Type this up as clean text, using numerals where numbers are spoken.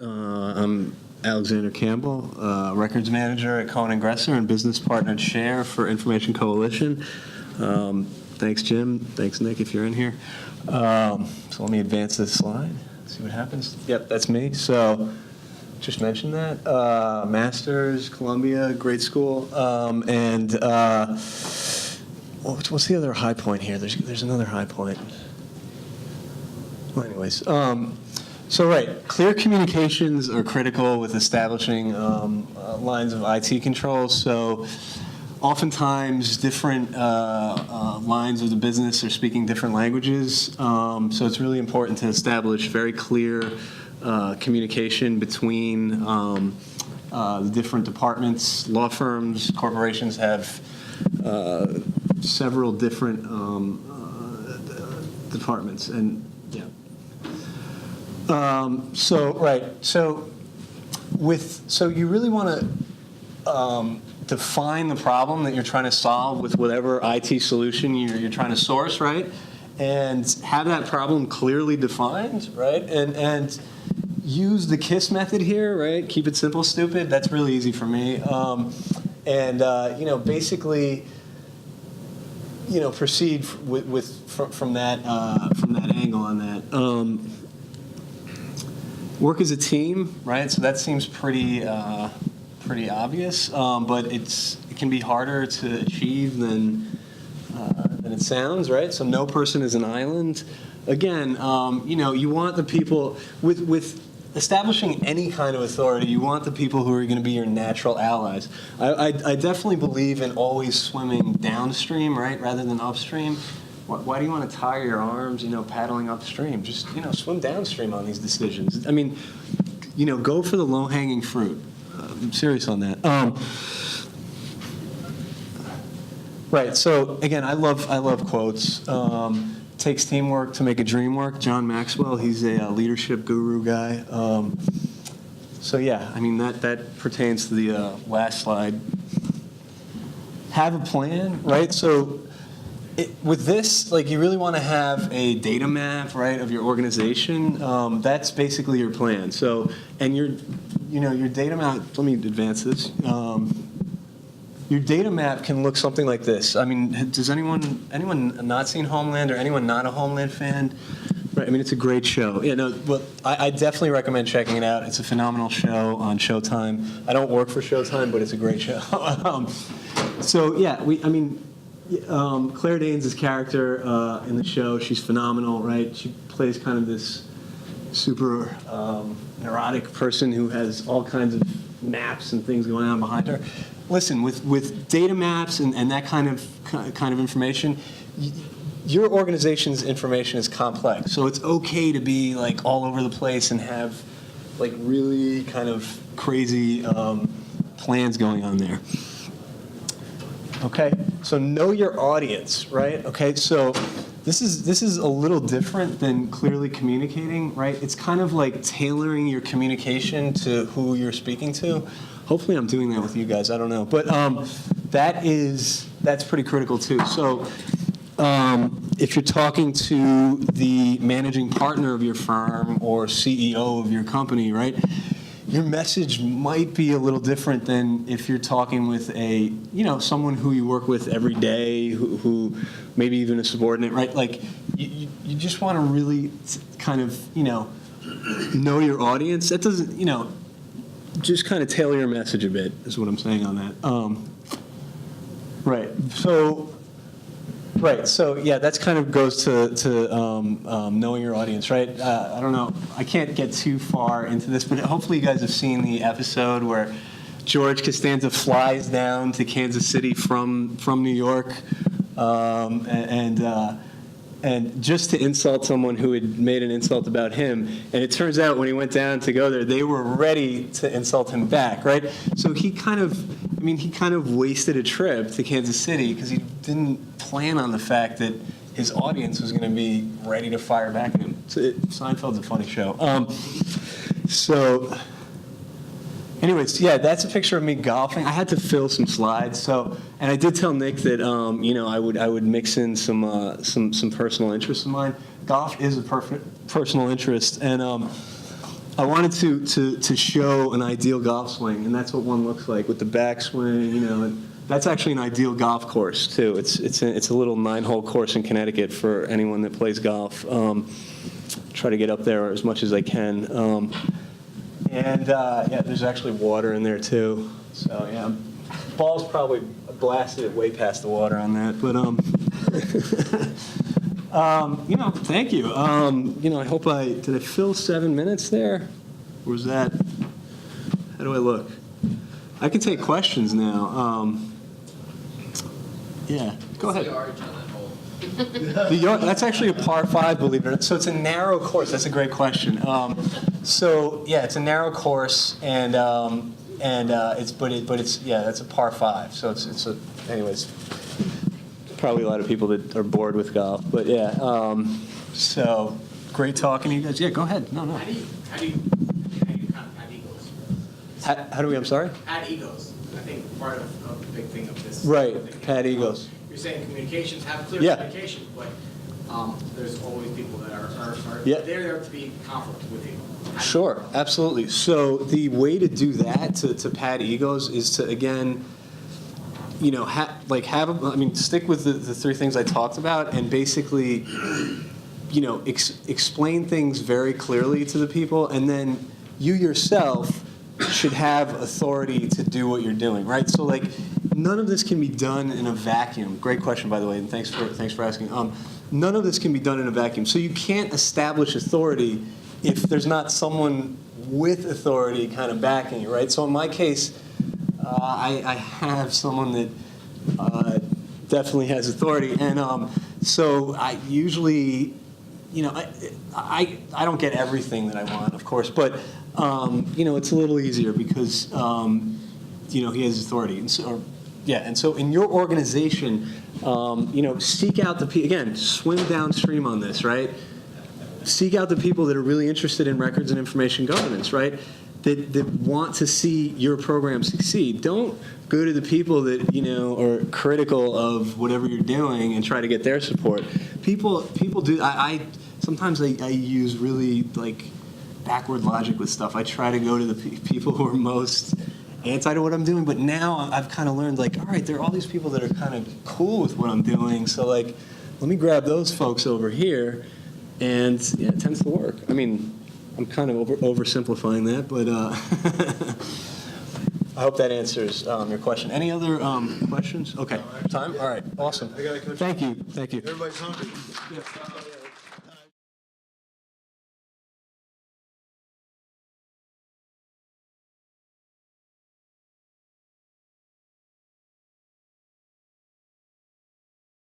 I'm Alexander Campbell, records manager at Cohen & Gresser and business partner chair for Information Coalition. Thanks, Jim. Thanks, Nick, if you're in here. So let me advance this slide, see what happens. Yep, that's me. So just mentioned that. Master's, Columbia, great school. And what's the other high point here? There's another high point. Well, anyways, so right, clear communications are critical with establishing lines of IT control. So oftentimes different lines of the business are speaking different languages. So it's really important to establish very clear communication between the different departments. Law firms, corporations have several different departments, and yeah. So you really want to define the problem that you're trying to solve with whatever IT solution you're trying to source, right? And have that problem clearly defined, right? And use the KISS method here, right? Keep it simple, stupid. That's really easy for me. Basically, proceed from that angle on that. Work as a team, right? So that seems pretty obvious, but it can be harder to achieve than it sounds, right? So no person is an island. Again, you want the people with establishing any kind of authority. You want the people who are going to be your natural allies. I definitely believe in always swimming downstream, right, rather than upstream. Why do you want to tire your arms, paddling upstream? Just, swim downstream on these decisions. I mean, go for the low-hanging fruit. I'm serious on that. Right. So again, I love quotes. Takes teamwork to make a dream work. John Maxwell. He's a leadership guru guy. So yeah, I mean that pertains to the last slide. Have a plan, right? So with this, you really want to have a data map, right, of your organization. That's basically your plan. So, and your data map. Let me advance this. Your data map can look something like this. I mean, does anyone not seen Homeland, or anyone not a Homeland fan? Right. I mean, it's a great show. Yeah. No. Well, I definitely recommend checking it out. It's a phenomenal show on Showtime. I don't work for Showtime, but it's a great show. So yeah, Claire Danes' character in the show, she's phenomenal, right? She plays kind of this super neurotic person who has all kinds of maps and things going on behind her. Listen, with data maps and that kind of information, your organization's information is complex. So it's okay to be all over the place and have really kind of crazy plans going on there. Okay, so know your audience, right? Okay, so this is a little different than clearly communicating, right? It's kind of like tailoring your communication to who you're speaking to. Hopefully I'm doing that with you guys, I don't know. But that's pretty critical too. So if you're talking to the managing partner of your firm or CEO of your company, right? Your message might be a little different than if you're talking with someone who you work with every day, who maybe even a subordinate, right? You just want to really kind of, know your audience. That doesn't, just kind of tailor your message a bit is what I'm saying on that. Right. So yeah, that's kind of goes to knowing your audience, right? I don't know. I can't get too far into this, but hopefully you guys have seen the episode where George Costanza flies down to Kansas City from New York, and just to insult someone who had made an insult about him. And it turns out when he went down to go there, they were ready to insult him back, right? So he kind of wasted a trip to Kansas City because he didn't plan on the fact that his audience was going to be ready to fire back at him. Seinfeld's a funny show. Anyways, yeah, that's a picture of me golfing. I had to fill some slides, and I did tell Nick that I would mix in some personal interests of mine. Golf is a personal interest, and I wanted to show an ideal golf swing, and that's what one looks like with the backswing, and that's actually an ideal golf course too. It's a little 9-hole course in Connecticut for anyone that plays golf. Try to get up there as much as I can. Yeah, there's actually water in there too. So yeah, ball's probably blasted it way past the water on that, but thank you. I hope did I fill 7 minutes there? Or was that, how do I look? I can take questions now. Yeah, go ahead. The yard, that's actually a par 5, believe it or not. So it's a narrow course. That's a great question. So yeah, it's a narrow course, and that's a par 5. So anyways, probably a lot of people that are bored with golf, but yeah. So great talking to you guys. Yeah, go ahead. No. How do you kind of add egos? How do we? I'm sorry. Add egos. I think part of the big thing of this. Right. Pad egos. You're saying communications, have clear Yeah. communication, but there's always people that are Yeah. there to be conflict with you. Sure, absolutely. So the way to do that, to pad egos, is to, again, stick with the 3 things I talked about, and basically, explain things very clearly to the people, and then you yourself should have authority to do what you're doing, right? So none of this can be done in a vacuum. Great question, by the way, and thanks for asking. None of this can be done in a vacuum. So you can't establish authority if there's not someone with authority kind of backing you, right? So in my case, I have someone that definitely has authority, and so I usually, I don't get everything that I want, of course, but it's a little easier because he has authority, and so in your organization, seek out the people. Again, swim downstream on this, right? Seek out the people that are really interested in records and information governance, right? That want to see your program succeed. Don't go to the people that are critical of whatever you're doing and try to get their support. People do. Sometimes I use really backward logic with stuff. I try to go to the people who are most anti to what I'm doing, but now I've kind of learned, all right, there are all these people that are kind of cool with what I'm doing, so let me grab those folks over here, and yeah, it tends to work. I mean, I'm kind of oversimplifying that, but I hope that answers your question. Any other questions? Okay, time? All right, awesome. I got a question. Thank you. Everybody's hungry. Yeah.